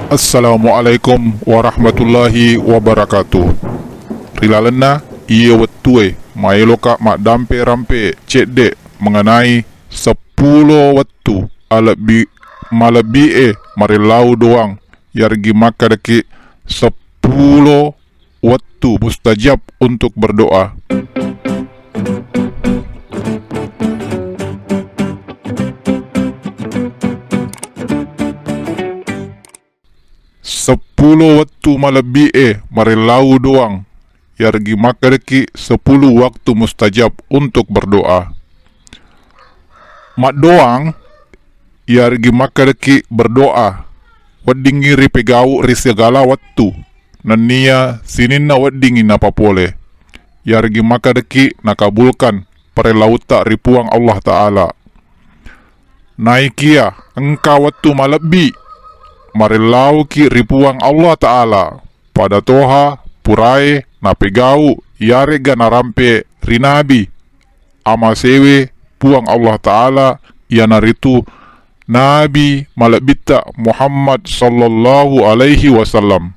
Assalamualaikum warahmatullahi wabarakatuh. Rilalena iya wettue maeloka mak dampe rampe cedek mengenai 10 wettu malabie marilau doang yargi maka deki 10 wettu mustajab untuk berdoa. Sepuluh waktu malabie marilau doang yargi maka deki 10 waktu mustajab untuk berdoa. Mak doang yargi maka deki berdoa weddingi ri pegau ri segala waktu nania sininna weddingi napa pole yargi maka deki nakabulkan perelauta ripuang Allah Ta'ala. Naikia engkau waktu malabi marilau ki ripuang Allah Ta'ala pada toha purai napegau yare gana rampe rinabi ama sewe puang Allah Ta'ala yanaritu Nabi malabita Muhammad sallallahu alaihi wasallam.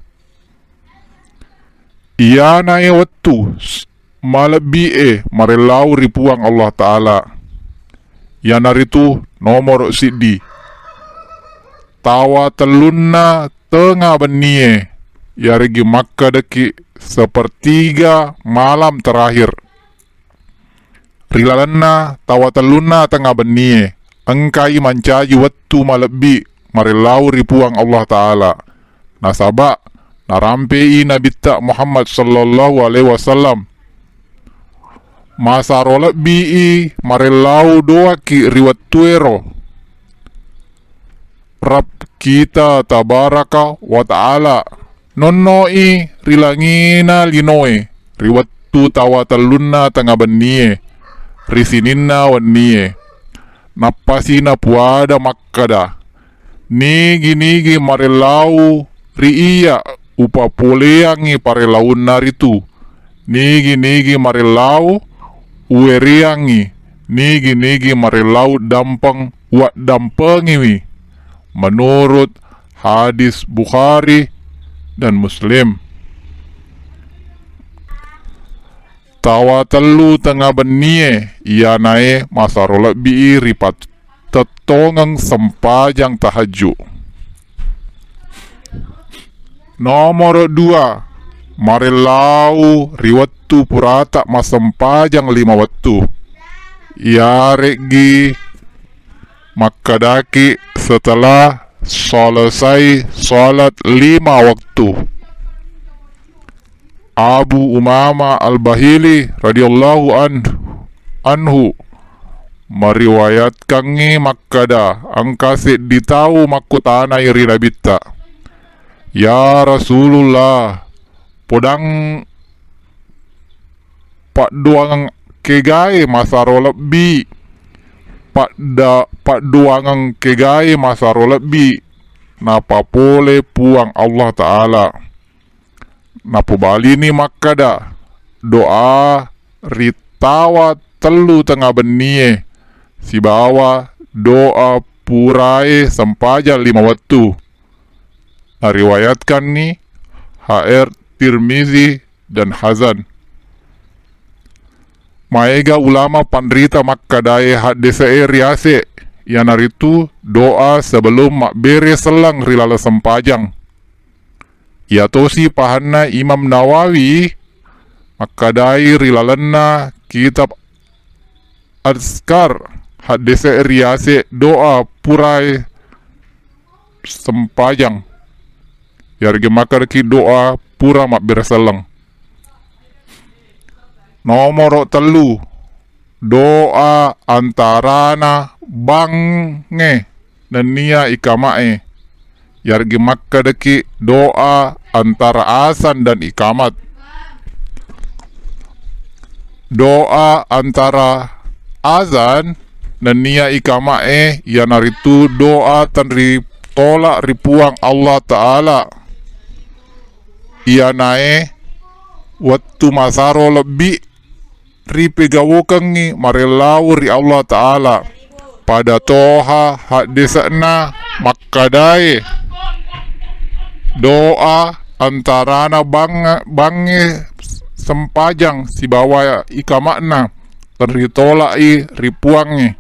Iyana wattu malabi marilau ripuang Allah Ta'ala yanaritu nomor sidi tawa telunna tengah benie yarigi maka deki sepertiga malam terakhir. Rilalana tawa telunna tengah benie engkai mancaji wattu malabi marilau ripuang Allah Ta'ala nasaba narampei nabita Muhammad sallallahu alaihi wasallam masa rolabi marilau doaki riwattuero Rab kita tabaraka wa ta'ala nonnoi rilangina linoe riwattu tawatalunna tengah benie risininna wannie napasina puada makkada nigi marilau riiya upa poleangi parelaun naritu nigi marilau ueriangi nigi marilau dampang wa dampengiwi menurut hadis Bukhari dan Muslim. Tawa telu tengah benie ia nae masarola bi ripat tetongang sempajang tahajud. Nomor 2 marilau riwattu purata masempajang 5 waktu ia regi makadaki setelah selesai salat 5 waktu. Abu Umama Al-Bahili radhiyallahu anhu meriwayatkangi makkada angkase ditau makutana iri nabita ya Rasulullah podang pak duang kegai masaro lebih pak duangang kegai masaro lebih napa pole puang Allah Ta'ala napa bali ni makada doa ritawa telu tengah benie si bawa doa purai sempaja 5 waktu riwayatkan ni HR Tirmizi dan Hazan. Maega ulama pandrita makkadae hadese riase yanaritu doa sebelum mak bere selang rilala sempajang. Ya tosi pahanna Imam Nawawi makkadae rilalana kitab Azkar hadese riase doa purai sempajang yarge makarki doa pura mak bere selang. Nomor telu doa antarana bange dan nia ikamae yargi makka deki doa antara asan dan ikamat. Doa antara azan dan nia ikamae yanaritu doa tanri tolak ripuang Allah Ta'ala ia nae waktu masaro lebih ripe gawokangi marilau ri Allah Ta'ala pada toha hak desana makkadai doa antarana bange sempajang si bawa ika makna teritolai ripuangi.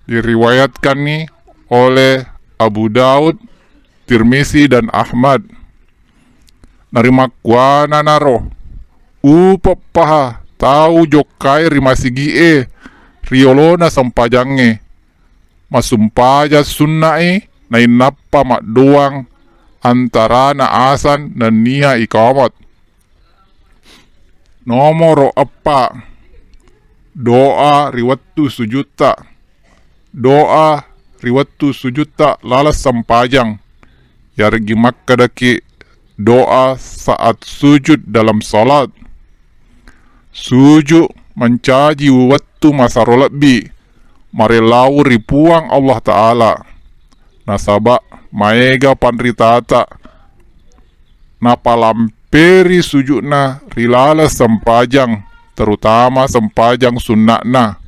Diriwayatkan nih oleh Abu Daud, Tirmizi dan Ahmad. Narima kuana naro upapaha tau jokai rimasigi riolona sampajange masumpaja sunnai na inappa mak doang antara na asan dan niha ikamat. Nomor apa doa riwattu sujudta. Doa riwattu sujudta lalas sampajang yargi makkadaki doa saat sujud dalam salat. Sujud mencaji waktu masaro lebih marelau ripuang Allah Ta'ala. Nasaba maega panritata napalamperi sujudna rilala sempajang, terutama sempajang sunnahna.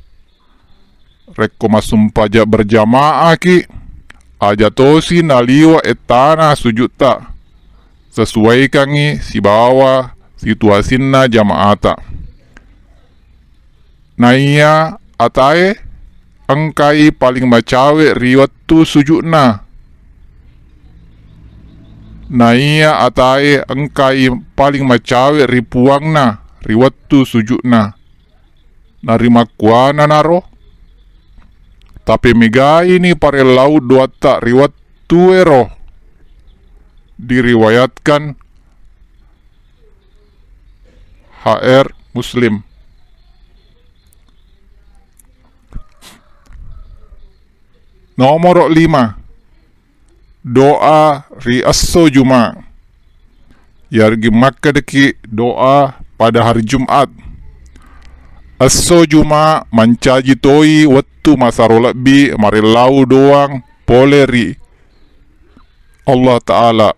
Rekko masumpaja berjamaah ki ajatosi naliwa etana sujudta sesuai kangi si bawa situasinna jamaata. Naiya atae angkai paling macawe riwattu sujudna. Naiya atae angkai paling macawe ripuangna riwattu sujudna. Narima kuana naro tapi megai ini parelau duata riwattu ero. Diriwayatkan HR Muslim. Nomor 5 doa riasso Juma. Yargi makkadaki doa pada hari Jumat. Asso Juma mancaji toi wattu masaro lebih marilau doang poleri Allah Ta'ala.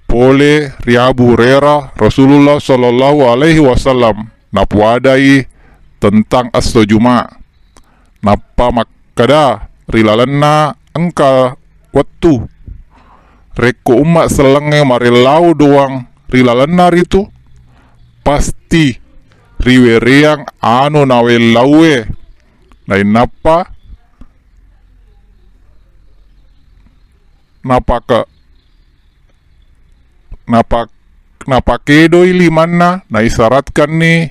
Pole ri Abu Hurairah Rasulullah Sallallahu Alaihi Wasallam napuadai tentang asso Juma. Napa makkada rilalanna angka waktu reko umat selenge marilau doang rilalanna ritu pasti riwereang anu nawe lawe lain napa kedo ilimanna na isaratkan ni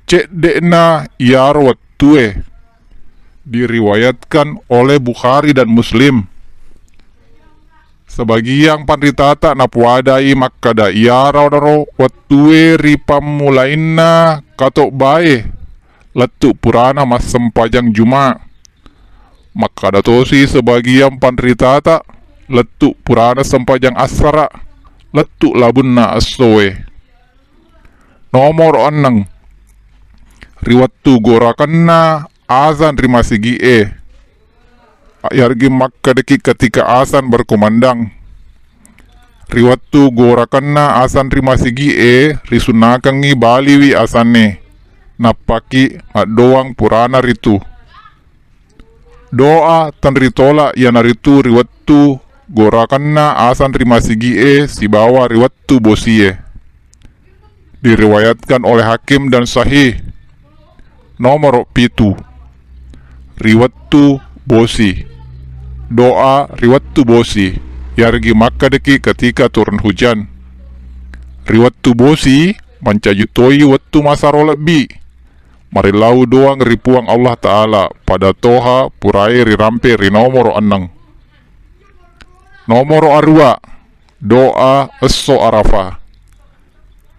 cek dekna iar wattue. Diriwayatkan oleh Bukhari dan Muslim. Sebagian panritata napuadai makkada iara daro wattue ripamulainna katok bae letuk purana mas sempajang Juma. Makkada tosi sebagian panritata letuk purana sempajang asra letuk labunna assoe. Nomor 6 riwattu gorakanna azan rimasigi yargi makkadaki ketika azan berkumandang. Riwattu gorakanna azan rimasigi risunakangi baliwi asane napaki doang purana ritu. Doa tan ritola yana ritu riwattu gorakanna azan rimasigi si bawa riwattu bosie. Diriwayatkan oleh Hakim dan sahih. Nomor 7 riwattu bosi. Doa riwattu bosi yargi makkadaki ketika turun hujan. Riwattu bosi mancajutoi wattu masaro lebih marilau doang ripuang Allah Ta'ala pada toha purai rirampe ri nomor 6. Nomor 2 doa esso Arafah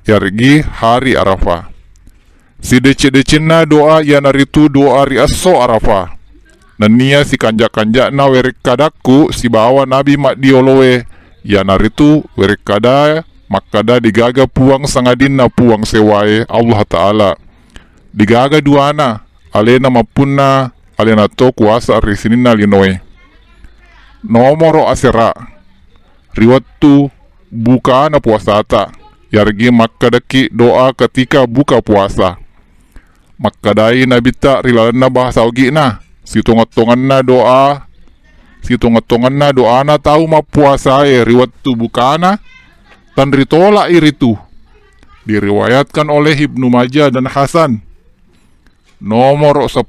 yargi hari Arafah. Si dece-decenna doa yanaritu doa riasso Arafah. Nania si kanjak-kanjak na werekadaku si bawa Nabi mak diolowe yanaritu werekada makkada digaga puang sangadin na puang sewae Allah Ta'ala. Digaga duana alena mapunna alena to kuasa risinina linoe. Nomor asera riwattu buka na puasata yargi makkadaki doa ketika buka puasa. Makkadai nabita rilalana bahasa ogi na situngot-tungan na doa sitonga-tonganna doana tahu ma puasa riwat tu bukana tan ritolak iritu. Diriwayatkan oleh Ibnu Majah dan Hasan. Nomor 10,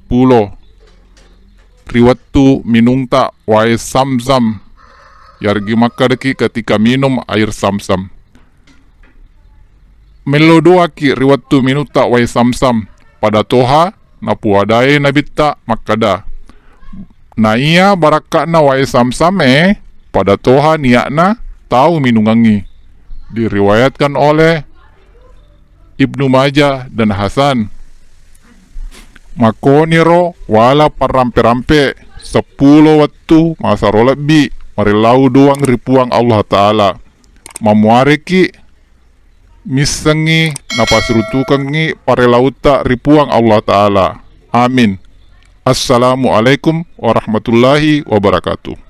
riwat tu minungta wae Samsam, yargi makadeki ketika minum air Samsam. Melo doa ki riwat tu minuta wae Samsam pada toha na puadae nabitta makada. Na iya barakakna wae Samsam pada toha niakna tahu minungangi. Diriwayatkan oleh Ibnu Majah dan Hasan. Makoniro wala parampe-rampe 10 waktu masaro lebih marilau doang ripuang Allah Ta'ala mamuareki misengi napasrutukangi pare lauta ripuang Allah Ta'ala. Amin. Assalamualaikum warahmatullahi wabarakatuh.